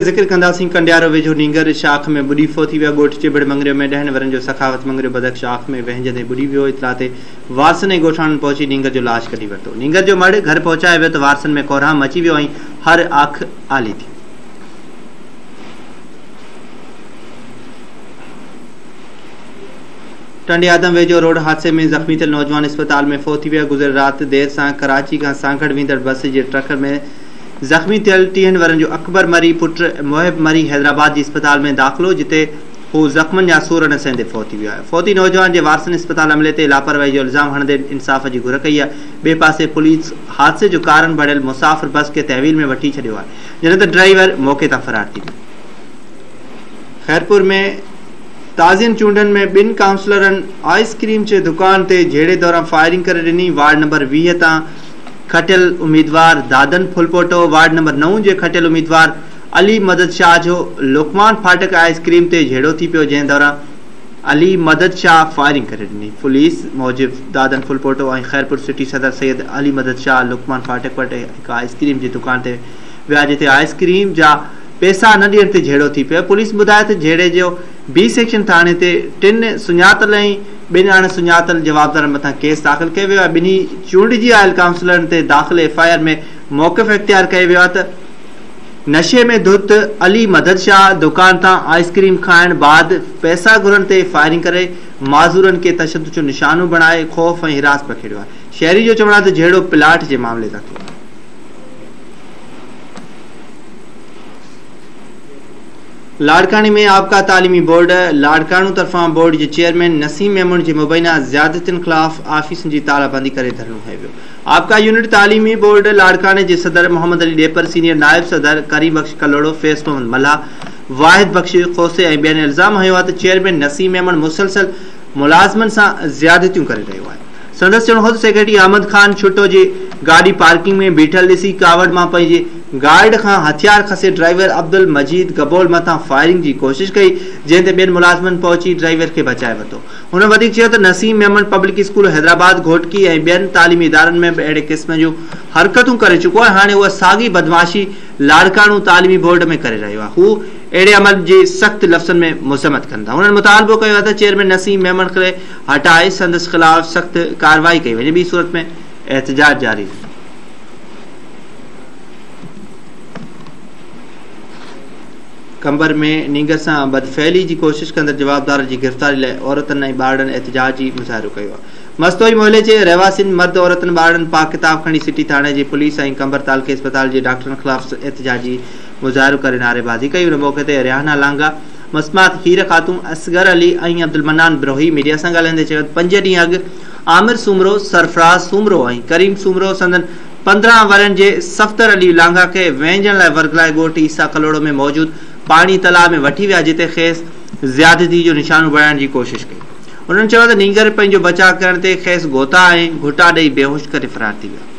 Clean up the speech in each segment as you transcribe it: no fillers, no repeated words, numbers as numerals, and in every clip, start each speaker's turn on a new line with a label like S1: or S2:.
S1: ज़िक्र कंदासीं कंडियारो वेझो नींगर शाख में बुढ़ी फो थी विया। ॻोठ चिबड़ मंगरियो में 10 वरनि जो सखावत मंगरियो बदक शाख में वहिंजंदे बुढ़ी वियो। इतला ते वारसन ऐं ॻोठाणनि पहुची नींगर जो लाश कढी वरितो। नींगर जो मड़ घर पहुचाए वियो त वारसन में कोरहाम मची वियो ऐं हर आख आली थी। टंडे आदम वेझो रोड हादसे में ज़ख़्मी थियल नौजवान अस्पताल में फौत थी विया। गुज़िर राति देर सां कराची खां सांखड़ वेंदड़ बस जे ट्रक में ज़ख़्मी थियल 30 वरनि जो अकबर मरी पुट मोहिब मरी हैदराबाद जी अस्पताल में दाख़िलो, जिते हू ज़ख़्मनि जा सूर न सहंदे फौत थी वियो आहे। फौती नौजवान जे वारसनि अस्पताल अमले ते लापरवाही जो इल्ज़ाम हणंदे इंसाफ़ जी घुर कई आहे। ॿिए पासे पुलिस हादसे जो कारण बणियल मुसाफ़िर बस खे तहवील में वठी छॾियो आहे, जॾहिं त ड्राइवर मौक़े तां फ़रार थी वियो। खैरपुर में ताज़ियुनि चूंडनि में 2 काउंसलरनि आइसक्रीम जे दुकान ते झेड़े दौरान फायरिंग करे ॾिनी। वार्ड नंबर 20 तां खटियल उम्मीदवार दादन फुलपोटो, वार्ड नंबर 9 जे खटियल उम्मीदवार अली मदद शाह जो लोकमान फाटक आइसक्रीम ते झेड़ो थी पियो, जंहिं दौरान अली मदद शाह फायरिंग करे ॾिनी। पुलिस मूजिब दादन फुलपोटो ऐं खैरपुर सिटी सदर सैयद अली मदद शाह लोकमान फाटक वटि हिकु आइसक्रीम जी दुकान ते विया, जिते आइसक्रीम जा पैसा न ॾियण ते झेड़ो थी पियो। पुलिस ॿुधाए त झेड़े जो बी सेक्शन थाणे ते 3 सुञातल ऐं 2 अण सुञातल जवाबदारनि मथां केस दाख़िल कयो वियो आहे। ॿिन्ही चूंडिजी आयल काउंसलरनि ते दाख़िल FIR में मौक़िफ़ इख़्तियार कयो वियो आहे त नशे में धुत अली मदद शाह दुकान तां आइसक्रीम खाइण बाद पैसा घुरण ते फायरिंग करे माज़ूरनि खे तशद्दुद जो निशानो बणाए ख़ौफ़ ऐं हिरास पखेड़ियो आहे। शहरी जो चवणु आहे त झेड़ो प्लाट जे मामले तां थियो। लाड़कानी में आपका तालीमी बोर्ड लाड़कानू तरफां बोर्ड के चेयरमैन नसीम मेमून की मुबैना ज़्यादतियुनि ख़िलाफ़ आफिसन की तालाबंदी करे धरणो हयो वियो। आपका यूनिट तालीमी बोर्ड लाड़काने के सदर मोहम्मद अली डेपर, सीनियर नायब सदर करीम बख्श कलोड़ो, फैज़ मोहम्मद मल्हा, वाहिद बख्श खोसे ऐं ॿियनि इल्ज़ाम हयो आहे त चेयरमैन नसीम मेमून मुसलसल मुलाज़िमनि सां ज़्यादतियूं करे रहियो आहे। संदसि चवणु हो त सेक्रेटरी अहमद खान छुटो जी गाड़ी पार्किंग में बीठल ॾिसी कावड़ मां पंहिंजे गार्ड खां हथियार खसे ड्राइवर अब्दुल मजीद गबोल मथां फायरिंग की कोशिश कई, जंहिं ते ॿियनि मुलाज़िमनि पहुची ड्राइवर खे बचाए वरितो। हुन वधीक चयो त नसीम मेमन पब्लिक स्कूल हैदराबाद घोटकी ऐं ॿियनि तालीमी इदारनि में अहिड़े क़िस्म जूं हरकतूं करे चुको आहे। हाणे उहा साॻी बदमाशी लाड़कानू तालीमी बोर्ड में करे रहियो आहे। हू अहिड़े अमल जी सख़्त लफ़्ज़नि में मुज़म्मत कंदा। हुननि मुतालबो कयो आहे त चेयरमैन नसीम मेमन खे हटाए संदसि ख़िलाफ़ सख़्त कार्रवाई कई वञे, ॿी सूरत में एहतजाज जारी। कंबर में नींगर से बदफैली की कोशिश कंदड़ जवाबदार की गिरफ़्तारी लाइ औरतनि ऐं ॿारनि एहतजाजी मुज़ाहिरो कयो आहे। मस्तोई मोहल्ले के रहवासियुनि मर्द औरतनि ॿारनि पाक किताब खणी सिटी थाणे जी पुलिस ऐं कंबर तालुके अस्पताल के डॉक्टरनि ख़िलाफ़ एहतजाजी मुज़ाहिरो करे नारेबाज़ी कई। उन मौके ते रिहाना लांगा, मस्मात हीर खातून, असगर अली ऐं अब्दुल मन्नान ब्रोही मीडिया से ॻाल्हाईंदे चयो 5 ॾींहं अॻु आमिर सूमरो, सरफराज सूमरो ऐं करीम सूमरो संदन 15 वरनि जे सफ़्तर अली लांगा के वहिंजण लाइ वर्गलाए ॻोठ ईसा कलोड़ो में मौजूद पानी तालाब में वठी विया, जिते खेस ज़्यादती जो निशानो बणाइण की कोशिश कई। उन्होंने चयो त नींगर पंहिंजो बचाव करण ते खेस गोता ऐं घुटा ॾेई बेहोश करे फरार थी विया।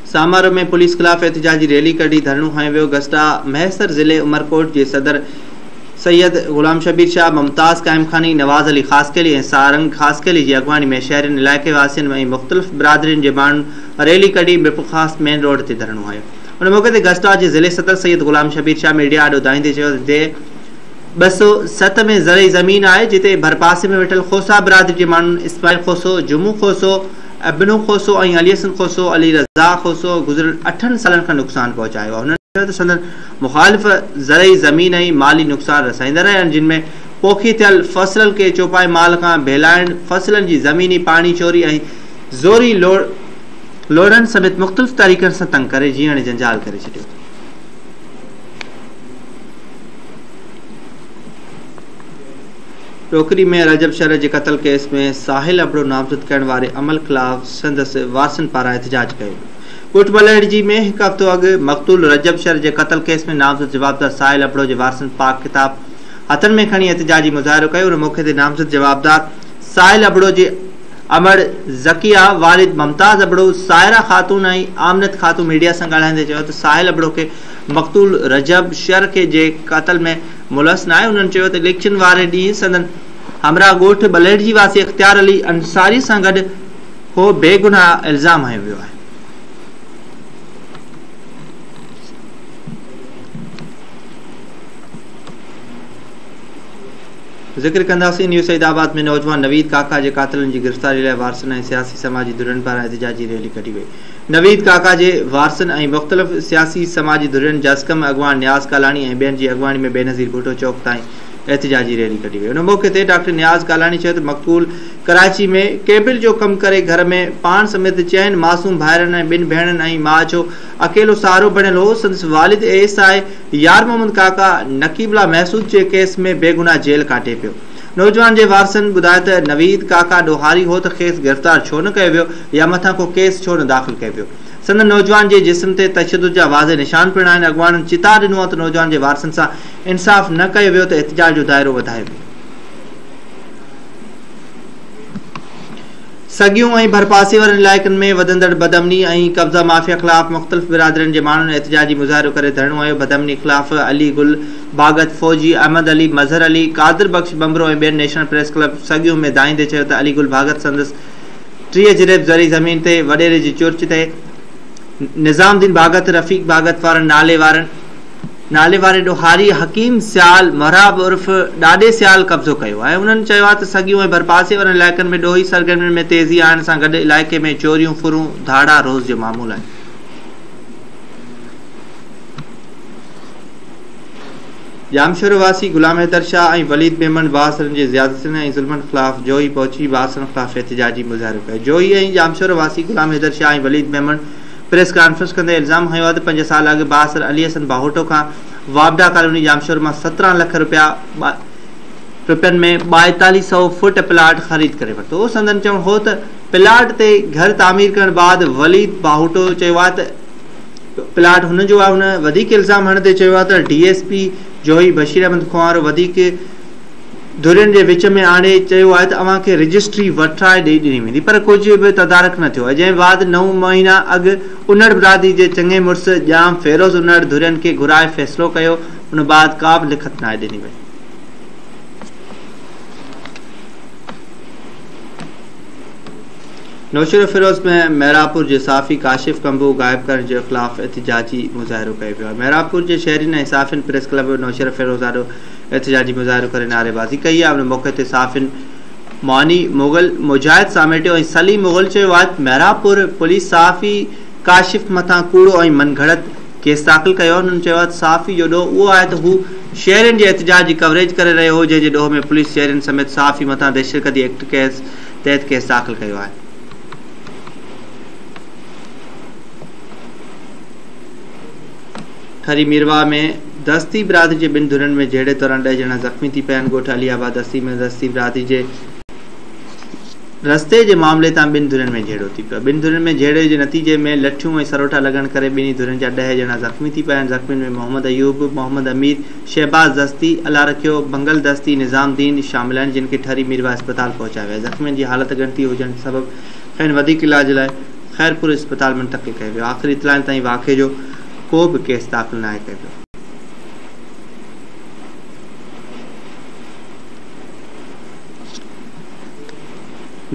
S1: सामारो में पुलिस खिलाफ एहतजाजी रैली कढी धरणो हयो वियो। गस्टा महसर ज़िले उमरकोट के सदर सैयद गुलाम शबीर शाह, मुमताज़ कायम खानी, नवाज़ अली ख़ासकेली ऐं सारंग ख़ासकेली की अगवानी में शहरनि इलाइक़े वासियुनि ऐं मुख़्तलिफ़ बिरादरियुनि जे माण्हुनि रैली कढी मिरपुखास मेन रोड ते धरणो हयो। उन मौके ते गस्टा के ज़िले सदर सैयद गुलाम शबीर शाह मीडिया आॾो ॿुधाईंदे चयो त 207 में ज़रई ज़मीन आहे, जिते भरपासे में वेठल खोसा बिरादरी के माण्हुनि इस्माइल खोसो, जुमू खोसो, अबनू खोसो ऐं अली हसन खोसो, अली रज़ा खोसो गुज़िरियल 8 सालनि खां नुक़सान पहुचायो आहे। संदन मुखालिफ़ ज़रई ज़मीन ऐं माली नुक़सान रसाईंदा रहिया आहिनि, जिनमें पोखी थियल फसलनि के चौपाई माल खां बेलाइण, फसलनि जी ज़मीनी पाणी चोरी ऐं ज़ोरी लोड़नि समेत मुख़्तलिफ़ तरीक़नि सां तंग करे जीअण जंजाल करे छॾियो। टोकरी में रजब शर के कत्ल केस में साहिल अबड़ो नामज़द करण वारे अमल खिलाफ़ संदसि वारसनि पारां एहतजाज कयो। कोट बलहड़ी में एक हफ़्तो अॻु मक़तूल रजब शर के कत्ल केस में नामज़द जवाबदार साहिल अबड़ो के वारसनि पाक किताब हथनि में खणी एहतजाजी मुज़ाहिरो कयो। उन मौके ते नामज़द जवाबदार साहिल अबड़ो के अमर ज़किया, वालिद मुमताज़ अबड़ो, सायरा खातून ऐं आमनत खातून मीडिया से ॻाल्हाईंदे चयो त साहिल अबड़ो के मक़तूल रजब शर के जे कत्ल में मुलस न आहे। उन्होंने चयो त इलेक्शन वारे ॾींहुं संदन हमरा ॻोठ बलहड़ी वासी इख्तियार अली अंसारी सां गॾु हो बेगुनाह इल्ज़ाम हयो वियो आहे। ज़िक्र कंदासीं न्यूज़ सईदाबाद में नौजवान नवीद काका जे कातिलनि जी गिरफ़्तारी लाइ वारसनि ऐं सियासी समाजी धुरियुनि पारां एहतिजाजी रैली कढी वई। नवीद काका जे वारसनि ऐं मुख़्तलिफ़ सियासी समाजी धुरियुनि जसकम अॻवान नियाज़ कालाणी ऐं ॿियनि जी अॻवानी में बेनज़ीर भुट्टो चौक ताईं एहतिजाजी रैली कढी वई। उन मौक़े ते डॉक्टर नियाज़ कालाणी चयो त मक़तूल कराची में केबिल जो कमु करे घर में पाण समेत 4 मासूम भाइरनि ऐं 2 भेणनि ऐं माउ जो अकेलो सहारो बणियल हो। संदसि वालिद एएसआई यार मोहम्मद काका नकीबुल्लाह महसूद जे केस में बेगुनाह जेल काटे पियो। नौजवान जे वारसनि ॿुधायो त नवीद काका ॾोहारी हो त खेसि गिरफ़्तार छो न कयो वियो या मथां को केस छो न दाख़िल कयो वियो। संदन नौजवान जे जिस्म ते तशद्दुद जा वाज़े निशान पिण आहिनि। अॻवाननि चिता ॾिनो आहे त नौजवान जे वारसनि सां इंसाफ़ न कयो वियो त एहतिजाज जो दाइरो वधायो वियो। सगियूं ऐं भरपासे वारनि इलाइक़नि में वधंदड़ बदअमनी ऐं कब्ज़ा माफ़िया ख़िलाफ़ मुख़्तलिफ़ बिरादरियुनि जे माण्हुनि एहतिजाजी मुज़ाहिरो करे धरणो आयो। बदअमनी ख़िलाफ़ अली गुल बागत फौजी अहमद अली मज़हर अली कादिर बख्श बंबरो ऐं ॿियनि नेशनल प्रेस क्लब सगियूं में दाईंदे चयो त अली गुल बागत संदसि 30 जिरेब ज़री ज़मीन ते वॾेरे जी चुर्च ते निज़ामुद्दीन बागत रफ़ीक बागत वारनि नाले वारे ॾोहारी हकीम सियाल महराब उर्फ़ ॾाॾे सियाल कब्ज़ो कयो आहे। उन्हनि चयो आहे त सगियूं ऐं भरपासे वारनि इलाइक़नि में ॾोही सरगर्मियुनि में तेज़ी आणण सां गॾु इलाइक़े में चोरियूं फुरूं धाड़ा रोज़ जो मामूल आहे। जामशोर वासी गुलाम हैदर शाह ऐं वलीद मेमन बासरनि जे ज़ियादतियुनि ऐं ज़ुल्मनि ख़िलाफ़ जोही पहुची बासरनि ख़िलाफ़ एहतिजाजी मुज़ाहिरो कयो। जोही ऐं जामशोर वासी गुलाम हैदर शाह ऐं वलीद मेमन प्रेस कॉन्फ्रेंस कंदे इल्ज़ाम हयो आहे त 5 साल अॻु बासर अली हसन बाहुटो खां वाबडा कॉलोनी जामशोर मां 17 लख रुपयनि में 4200 फुट प्लाट ख़रीद करे वरितो। संदन चवणु हो त प्लाट ते घर तामीर करण बाद वलीद बाहुटो चयो आहे त प्लाट हुन जो आहे। हुन वधीक इल्ज़ाम हणंदे चयो आहे त DSP जोही बशीर अहमद खुआर वधीक धुरियुनि जे विच में आणे चयो आहे त अव्हांखे रजिस्ट्री वठाए ॾिनी वेंदी, पर कुझु बि तदारक न थियो आहे। जंहिं बाद 9 महीना अॻु उन्हड़ बिरादरी जे चङे मुड़ुस जाम फेरोज़ उन्हड़ धुरियुनि खे घुराए फ़ैसिलो कयो। उन बाद का बि लिखत न आहे ॾिनी वई। नौशर फिरोज़ में मेहरापुर जे साफ़ी काशिफ कंबू गायब करण जे ख़िलाफ़ एहतिजाजी मुज़ाहिरो कयो वियो आहे। मेहरापुर जे शहरीन ऐं साफ़िन प्रेस क्लब नौशर फिरोज़ ॾाढो एहतिजाजी मुज़ाहिरो करे नारेबाज़ी कई आहे। उन मौक़े ते साफ़िन मानी मुग़ल मुजाहिद सामेटियो ऐं सलीम मुग़ल चयो आहे त मेहरापुर पुलिस साफ़ी काशिफ मथां कूड़ो ऐं मनगढ़ंत केस दाख़िल कयो। उन्हनि चयो आहे त साफ़ी जो ॾोह उहो आहे त हू शहरनि जे एहतिजाज जी कवरेज करे रहियो हो, जंहिंजे ॾोह में पुलिस शहरनि समेत साफ़ी मथां दहशतगर्दी एक्ट तहत केस दाख़िल कयो आहे। ठरी मीरवा में दस्ती बिरादरी जे 2 धुरियुनि में जहिड़े दौरान 10 ॼणा ज़ख़्मी थी पिया आहिनि। ॻोठ अलीआबाद दस्ती में दस्ती बिरादरी जे रस्ते जे मामले तां 2 धुरियुनि में जहिड़ो थी पियो। 2 धुरियुनि में जहिड़े जे नतीजे में लठियूं ऐं सरोटा लॻण करे 2 धुरियुनि जा 10 ॼणा ज़ख़्मी थी पिया आहिनि। ज़ख़्मियुनि में मोहम्मद अयूब, मोहम्मद अमीर, शहबाज़ दस्ती, अला रखियो, बंगल दस्ती, निज़ामुद्दीन शामिल आहिनि, जिन खे ठरी मीरवा अस्पताल पहुचायो वियो। ज़ख़्मियुनि जी हालत गणती हुजण सबबि खेनि वधीक इलाज लाइ ख़ैरपुर अस्पताल मुंतक़िल कयो वियो। आख़िरी इतलाउनि ताईं वाक़े जो को बि केस दाख़िल न आहे कयो वियो।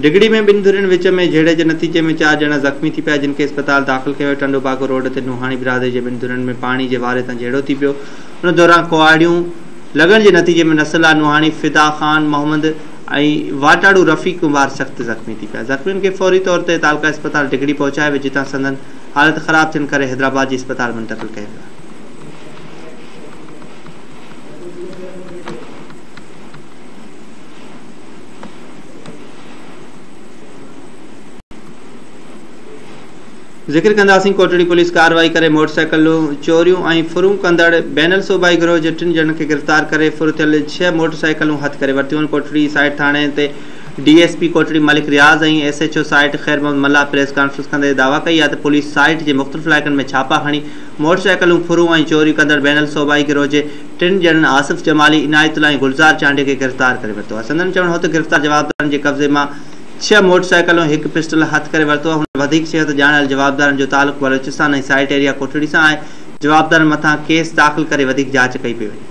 S1: डिगड़ी में 2 धुरियुनि विच में जहिड़े जे नतीजे में 4 ॼणा ज़ख़्मी थी पिया, जिन खे अस्पताल दाख़िल कयो। टंडो बागो रोड ते नुहाणी बिरादरी जे 2 धुरियुनि में पाणी जे वारे तां जहिड़ो थी पियो। उन दौरान कुआड़ियूं लॻण जे नतीजे में नसला नुहाणी, फिदा ख़ान मोहम्मद ऐं वाटाड़ू रफ़ीक कुमार सख़्त ज़ख़्मी थी पिया। ज़ख़्मियुनि खे फौरी तौर ते तालका अस्पताल डिगड़ी पहुचायो वियो, जितां संदन हालत ख़राब थियण करे हैदराबाद जी अस्पताल मुंतक़िल कयो वियो। ज़िक्र कंदासीं कोटड़ी पुलिस कार्रवाई करे मोटरसाइकिलूं चोरियूं ऐं फुरूं कंदड़ बैनल सूबाई गिरोह जे 3 ॼणनि खे गिरफ़्तार करे फुर थियल 6 मोटरसाइकिलूं हथ करे वरितियूं। कोटड़ी साइड थाणे ते DSP कोटड़ी मलिक रियाज़ ऐं SHO साइट ख़ैर मोहम्मद मल्ला प्रेस कॉन्फ्रेंस कंदे दावा कई आहे त पुलिस साइट जे मुख़्तलिफ़ इलाइक़नि में छापा खणी मोटरसाइकिलूं फुरूं ऐं चोरी कंदड़ बैनल सूबाई गिरोह जे 3 ॼणनि आसिफ़ जमाली, इनायतुल्ला ऐं गुलज़ार चांडे खे गिरफ़्तार करे वरितो आहे। संदन चवणु हो त गिरफ़्तार जवाबदारनि जे कब्ज़े मां 6 मोटरसाइकिलूं 1 पिस्टल हथ करे वरितो आहे। हुन वधीक चयो त ॼाणल जवाबदारनि जो तालुक़ु बलोचिस्तान ऐं साइट एरिया कोटड़ी सां आहे। जवाबदारनि मथां केस दाख़िल करे वधीक जांच कई पई वञे।